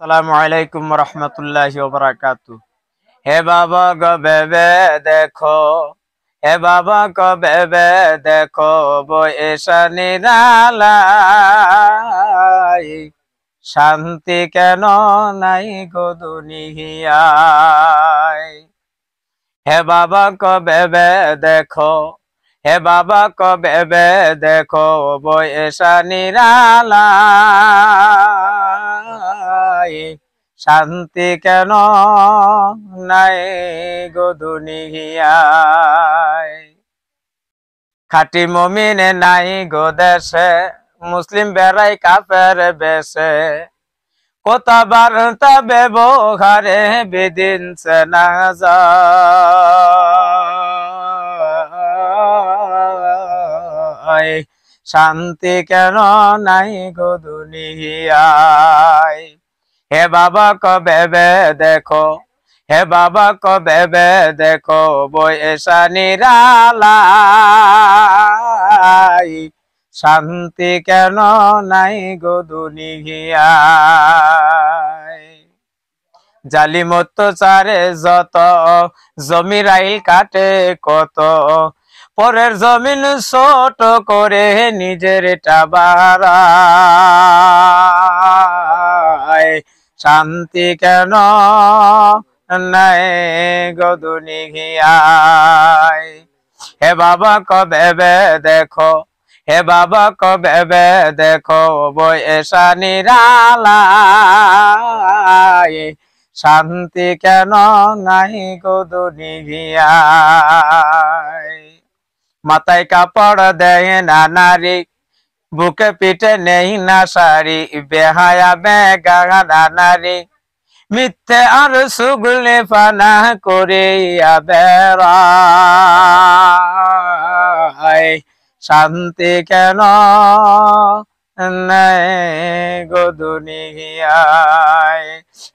আসসালামু আলাইকুম রহমতুল্লাহি ওয়া বারাকাতুহু। হে বাবা গো বেবে দেখো, হে বাবা গো বেবে দেখো, বৈশা নিরালাই শান্তি কেন নাই গো দুনিয়ায়। হে বাবা গো বেবে দেখো, হে বাবা গো বেবে দেখো, বৈশা নিরালাই শান্তি কেন নাই গো দুনিয়ায়। খাঁটি মুমিনে নাই গো দেশে, মুসলিম বেড়াই কাফের বেশে, কোথা বার্তা ব্যবহারে বিদিনছে না যায়। শান্তি কেন নাই গো দুনিয়ায়। হে বাবা কো বেবে দেখো, হে বাবা কো বেবে দেখো, বৈশা নিরালাই শান্তি কেন নাই গো দুনিয়ায়। জালিম অত্যাচারে যত, জমির আইল কাটে কত, পরের জমিন ছোট করে নিজের বাড়ায়। শান্তি কেন নাই গো দুনিয়ায়। হে বাবা কো বেবে দেখো, হে বাবা কো বেবে দেখো, বৈশা নিরালাই শান্তি কেন নাই গো দুনিয়ায়। মাথায় কাপড় দেয় না নারী, বুকে পিঠে নেই না শাড়ি, বেহায়া বেগানা নারী মিথ্যে আর সুগলে পানা করিয়া বেড়ায়। শান্তি কেন নাই গো দুনিয়ায়।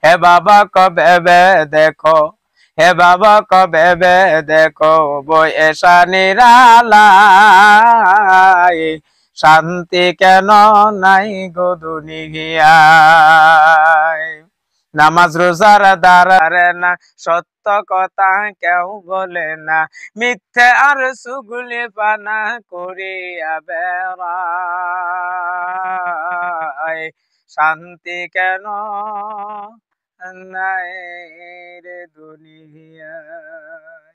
হে বাবা কো বেবে দেখো, হে বাবা কো বেবে দেখো, বৈশা নিরালাই শান্তি কেন নাই গো দুনিয়ায়। নামাজ রোজার দ্বারে না, সত্য কথা কেউ বলে না, মিথ্যে আর সুগুলি পানা করিয়া বেড়ায়। শান্তি কেন নাই রে দুনিয়া।